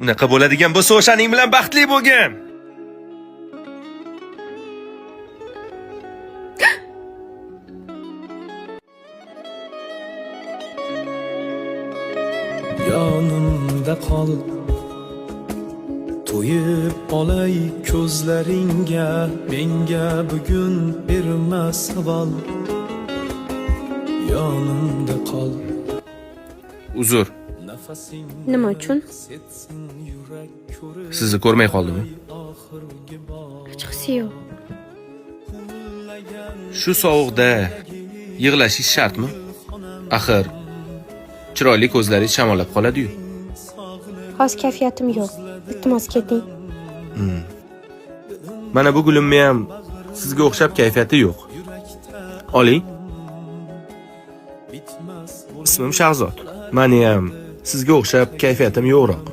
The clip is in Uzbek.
Unaqa bo'ladigan bo'lsa, o'shaning bilan baxtli bo'lgin. Yonimda qol, to'yib olay ko'zlaringga, menga bugun berma savol. Yonimda qol. Uzr, Nima uchun? sizni ko'rmay qoldimmi? Hechqisi yo'q. Shu sovuqda yig'lashish shartmi? Axir chiroyli ko'zlaringiz shamollab qoladi-yu. Hozir kayfiyatim yo'q. Iltimos keting. Mana bu gulimni ham sizga o'xshab kayfiyati yo'q. Oling. Ismim Shahzod. Meni ham sizga o'xshab kayfiyatim yo'qroq.